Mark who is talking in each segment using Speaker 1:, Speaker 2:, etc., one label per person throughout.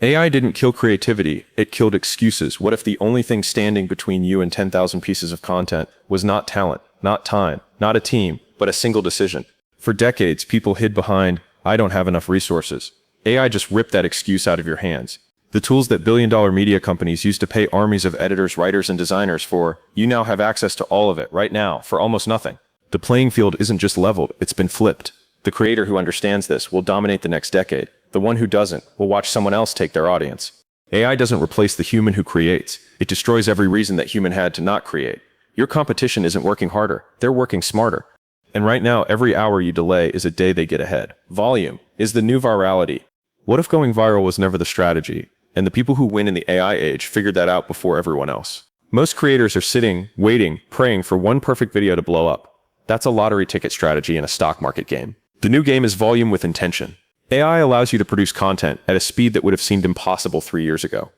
Speaker 1: AI didn't kill creativity, it killed excuses. What if the only thing standing between you and 10,000 pieces of content was not talent, not time, not a team, but a single decision? For decades, people hid behind, "I don't have enough resources." AI just ripped that excuse out of your hands. The tools that billion-dollar media companies used to pay armies of editors, writers, and designers for, you now have access to all of it right now for almost nothing. The playing field isn't just leveled, it's been flipped. The creator who understands this will dominate the next decade. The one who doesn't will watch someone else take their audience. AI doesn't replace the human who creates. It destroys every reason that human had to not create. Your competition isn't working harder, they're working smarter. And right now, every hour you delay is a day they get ahead. Volume is the new virality. What if going viral was never the strategy, and the people who win in the AI age figured that out before everyone else? Most creators are sitting, waiting, praying for one perfect video to blow up. That's a lottery ticket strategy in a stock market game. The new game is volume with intention. AI allows you to produce content at a speed that would have seemed impossible 3 years ago.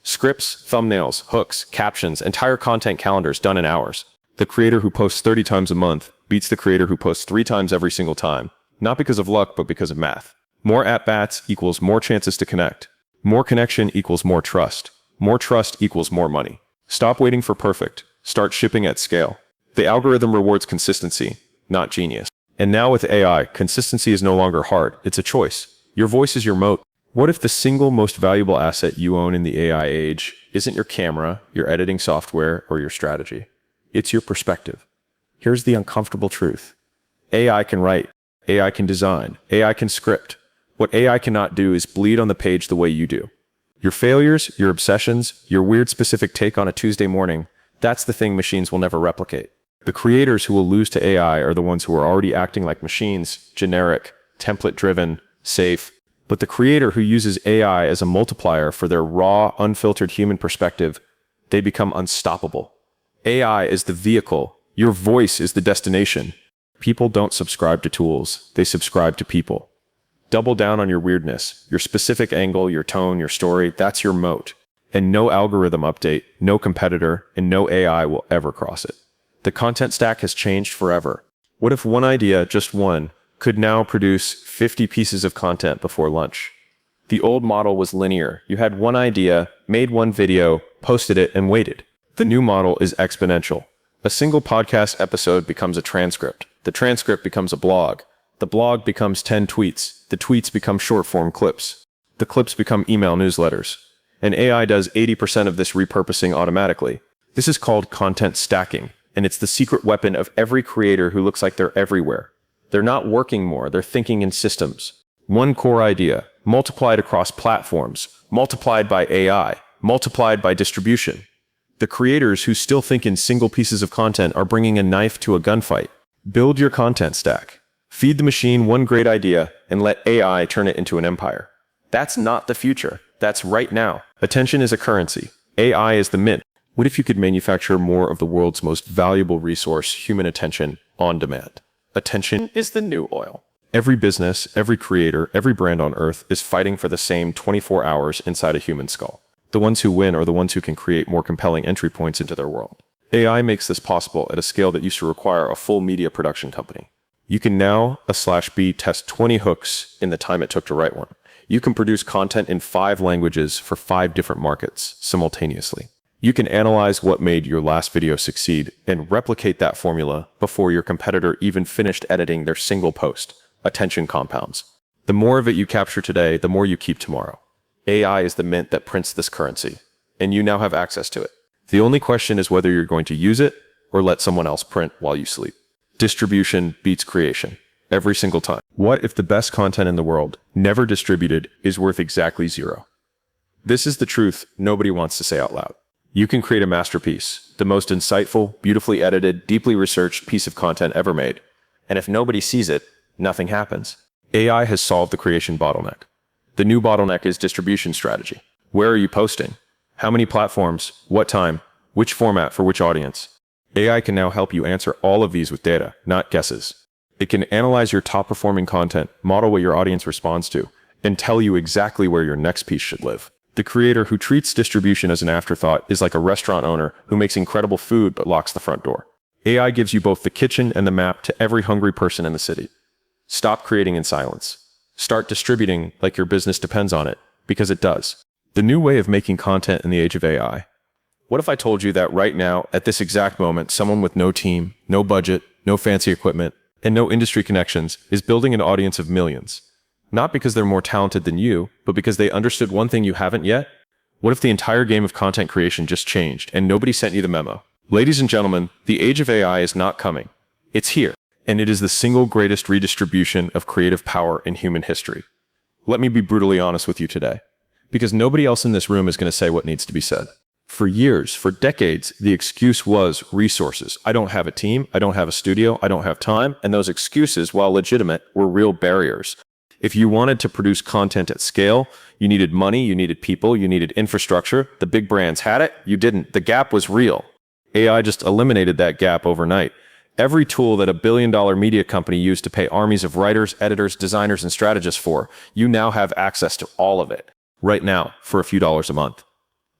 Speaker 1: Scripts, thumbnails, hooks, captions, entire content calendars done in hours. The creator who posts 30 times a month beats the creator who posts 3 times every single time. Not because of luck, but because of math. More at-bats equals more chances to connect. More connection equals more trust. More trust equals more money. Stop waiting for perfect. Start shipping at scale. The algorithm rewards consistency, not genius. And now with AI, consistency is no longer hard, it's a choice. Your voice is your moat. What if the single most valuable asset you own in the AI age isn't your camera, your editing software, or your strategy? It's your perspective. Here's the uncomfortable truth. AI can write, AI can design, AI can script. What AI cannot do is bleed on the page the way you do. Your failures, your obsessions, your weird specific take on a Tuesday morning, that's the thing machines will never replicate. The creators who will lose to AI are the ones who are already acting like machines, generic, template-driven, safe. But the creator who uses AI as a multiplier for their raw, unfiltered human perspective, they become unstoppable. AI is the vehicle. Your voice is the destination. People don't subscribe to tools. They subscribe to people. Double down on your weirdness, your specific angle, your tone, your story. That's your moat. And no algorithm update, no competitor, and no AI will ever cross it. The content stack has changed forever. What if one idea, just one, could now produce 50 pieces of content before lunch? The old model was linear. You had one idea, made one video, posted it, and waited. The new model is exponential. A single podcast episode becomes a transcript. The transcript becomes a blog. The blog becomes 10 tweets. The tweets become short-form clips. The clips become email newsletters. And AI does 80% of this repurposing automatically. This is called content stacking. And it's the secret weapon of every creator who looks like they're everywhere. They're not working more, they're thinking in systems. One core idea, multiplied across platforms, multiplied by AI, multiplied by distribution. The creators who still think in single pieces of content are bringing a knife to a gunfight. Build your content stack. Feed the machine one great idea and let AI turn it into an empire. That's not the future, that's right now. Attention is a currency. AI is the mint. What if you could manufacture more of the world's most valuable resource, human attention, on demand? Attention is the new oil. Every business, every creator, every brand on earth is fighting for the same 24 hours inside a human skull. The ones who win are the ones who can create more compelling entry points into their world. AI makes this possible at a scale that used to require a full media production company. You can now, /B, test 20 hooks in the time it took to write one. You can produce content in 5 languages for 5 different markets simultaneously. You can analyze what made your last video succeed and replicate that formula before your competitor even finished editing their single post. Attention compounds. The more of it you capture today, the more you keep tomorrow. AI is the mint that prints this currency, and you now have access to it. The only question is whether you're going to use it or let someone else print while you sleep. Distribution beats creation, every single time. What if the best content in the world, never distributed, is worth exactly 0? This is the truth nobody wants to say out loud. You can create a masterpiece, the most insightful, beautifully edited, deeply researched piece of content ever made. And if nobody sees it, nothing happens. AI has solved the creation bottleneck. The new bottleneck is distribution strategy. Where are you posting? How many platforms? What time? Which format for which audience? AI can now help you answer all of these with data, not guesses. It can analyze your top performing content, model what your audience responds to, and tell you exactly where your next piece should live. The creator who treats distribution as an afterthought is like a restaurant owner who makes incredible food but locks the front door. AI gives you both the kitchen and the map to every hungry person in the city. Stop creating in silence. Start distributing like your business depends on it, because it does. The new way of making content in the age of AI. What if I told you that right now, at this exact moment, someone with no team, no budget, no fancy equipment, and no industry connections is building an audience of millions? Not because they're more talented than you, but because they understood one thing you haven't yet? What if the entire game of content creation just changed and nobody sent you the memo? Ladies and gentlemen, the age of AI is not coming. It's here, and it is the single greatest redistribution of creative power in human history. Let me be brutally honest with you today, because nobody else in this room is going to say what needs to be said. For years, for decades, the excuse was resources. I don't have a team, I don't have a studio, I don't have time, and those excuses, while legitimate, were real barriers. If you wanted to produce content at scale, you needed money, you needed people, you needed infrastructure. The big brands had it, you didn't. The gap was real. AI just eliminated that gap overnight. Every tool that a billion-dollar media company used to pay armies of writers, editors, designers, and strategists for, you now have access to all of it, right now, for a few dollars a month.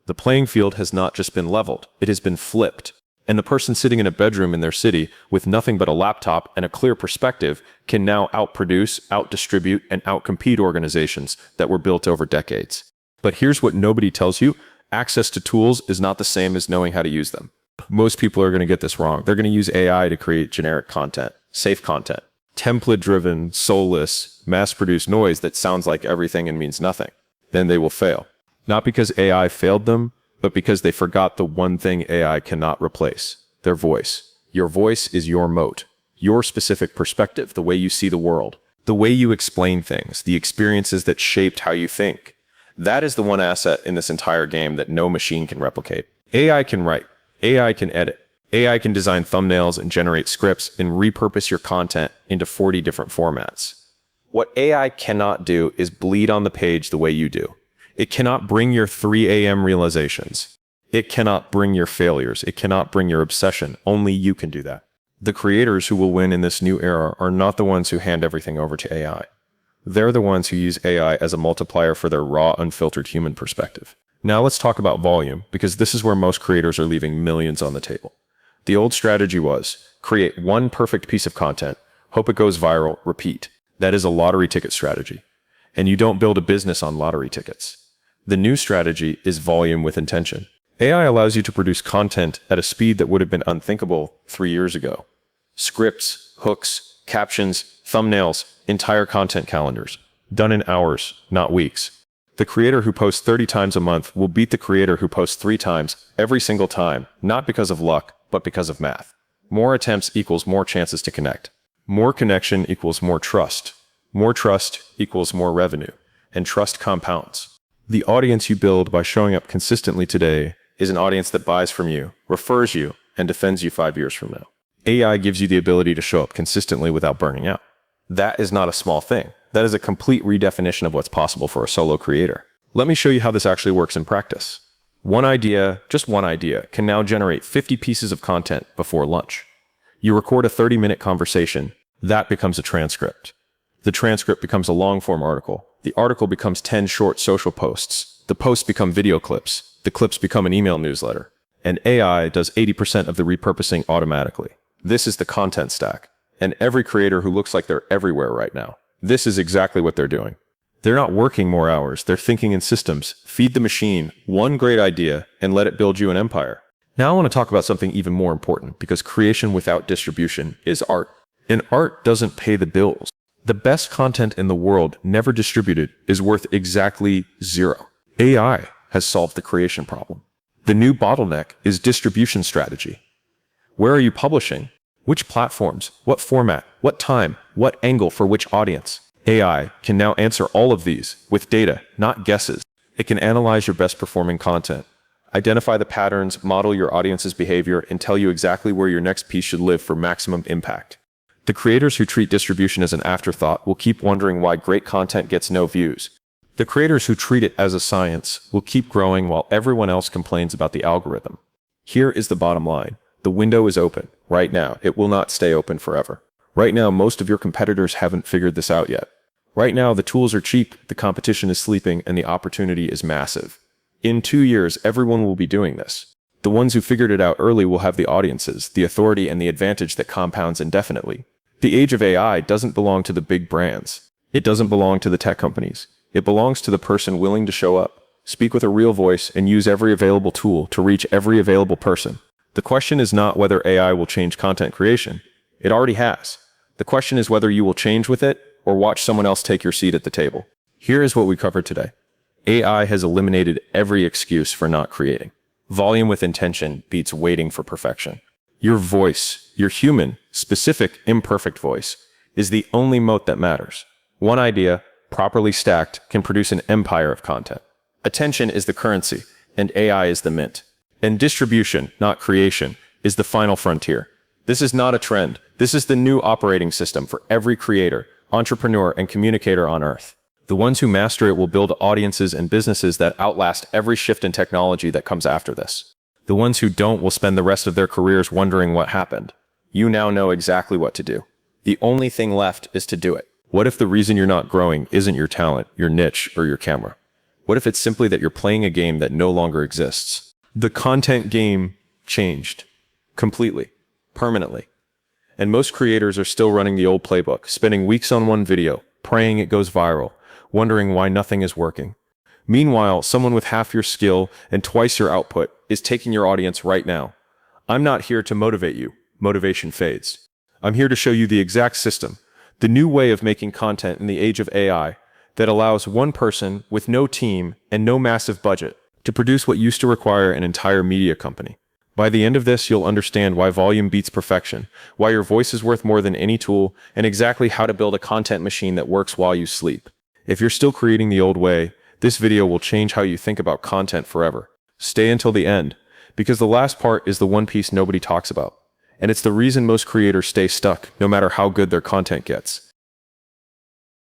Speaker 1: The playing field has not just been leveled, it has been flipped. And the person sitting in a bedroom in their city with nothing but a laptop and a clear perspective can now outproduce, outdistribute, and outcompete organizations that were built over decades. But here's what nobody tells you. Access to tools is not the same as knowing how to use them. Most people are going to get this wrong. They're going to use AI to create generic content, safe content, template-driven, soulless, mass-produced noise that sounds like everything and means nothing. Then they will fail. Not because AI failed them, but because they forgot the one thing AI cannot replace, their voice. Your voice is your moat, your specific perspective, the way you see the world, the way you explain things, the experiences that shaped how you think. That is the one asset in this entire game that no machine can replicate. AI can write, AI can edit, AI can design thumbnails and generate scripts and repurpose your content into 40 different formats. What AI cannot do is bleed on the page the way you do. It cannot bring your 3 a.m. realizations. It cannot bring your failures. It cannot bring your obsession. Only you can do that. The creators who will win in this new era are not the ones who hand everything over to AI. They're the ones who use AI as a multiplier for their raw, unfiltered human perspective. Now let's talk about volume, because this is where most creators are leaving millions on the table. The old strategy was, create one perfect piece of content, hope it goes viral, repeat. That is a lottery ticket strategy. And you don't build a business on lottery tickets. The new strategy is volume with intention. AI allows you to produce content at a speed that would have been unthinkable 3 years ago. Scripts, hooks, captions, thumbnails, entire content calendars. Done in hours, not weeks. The creator who posts 30 times a month will beat the creator who posts 3 times every single time, not because of luck, but because of math. More attempts equals more chances to connect. More connection equals more trust. More trust equals more revenue. And trust compounds. The audience you build by showing up consistently today is an audience that buys from you, refers you, and defends you 5 years from now. AI gives you the ability to show up consistently without burning out. That is not a small thing. That is a complete redefinition of what's possible for a solo creator. Let me show you how this actually works in practice. One idea, just one idea, can now generate 50 pieces of content before lunch. You record a 30-minute conversation. That becomes a transcript. The transcript becomes a long-form article. The article becomes 10 short social posts. The posts become video clips. The clips become an email newsletter. And AI does 80% of the repurposing automatically. This is the content stack. And every creator who looks like they're everywhere right now, this is exactly what they're doing. They're not working more hours. They're thinking in systems. Feed the machine one great idea and let it build you an empire. Now I want to talk about something even more important, because creation without distribution is art. And art doesn't pay the bills. The best content in the world never distributed is worth exactly 0. AI has solved the creation problem. The new bottleneck is distribution strategy. Where are you publishing? Which platforms? What format? What time? What angle for which audience? AI can now answer all of these with data, not guesses. It can analyze your best performing content, identify the patterns, model your audience's behavior, and tell you exactly where your next piece should live for maximum impact. The creators who treat distribution as an afterthought will keep wondering why great content gets no views. The creators who treat it as a science will keep growing while everyone else complains about the algorithm. Here is the bottom line. The window is open. Right now, it will not stay open forever. Right now, most of your competitors haven't figured this out yet. Right now, the tools are cheap, the competition is sleeping, and the opportunity is massive. In 2 years, everyone will be doing this. The ones who figured it out early will have the audiences, the authority, and the advantage that compounds indefinitely. The age of AI doesn't belong to the big brands. It doesn't belong to the tech companies. It belongs to the person willing to show up, speak with a real voice, and use every available tool to reach every available person. The question is not whether AI will change content creation. It already has. The question is whether you will change with it or watch someone else take your seat at the table. Here is what we covered today. AI has eliminated every excuse for not creating. Volume with intention beats waiting for perfection. Your voice, your human, specific, imperfect voice, is the only moat that matters. One idea, properly stacked, can produce an empire of content. Attention is the currency, and AI is the mint. And distribution, not creation, is the final frontier. This is not a trend. This is the new operating system for every creator, entrepreneur, and communicator on Earth. The ones who master it will build audiences and businesses that outlast every shift in technology that comes after this. The ones who don't will spend the rest of their careers wondering what happened. You now know exactly what to do. The only thing left is to do it. What if the reason you're not growing isn't your talent, your niche, or your camera? What if it's simply that you're playing a game that no longer exists? The content game changed. Completely. Permanently. And most creators are still running the old playbook, spending weeks on one video, praying it goes viral, wondering why nothing is working. Meanwhile, someone with half your skill and twice your output is taking your audience right now. I'm not here to motivate you. Motivation fades. I'm here to show you the exact system, the new way of making content in the age of AI that allows one person with no team and no massive budget to produce what used to require an entire media company. By the end of this, you'll understand why volume beats perfection, why your voice is worth more than any tool, and exactly how to build a content machine that works while you sleep. If you're still creating the old way, this video will change how you think about content forever. Stay until the end, because the last part is the one piece nobody talks about. And it's the reason most creators stay stuck, no matter how good their content gets.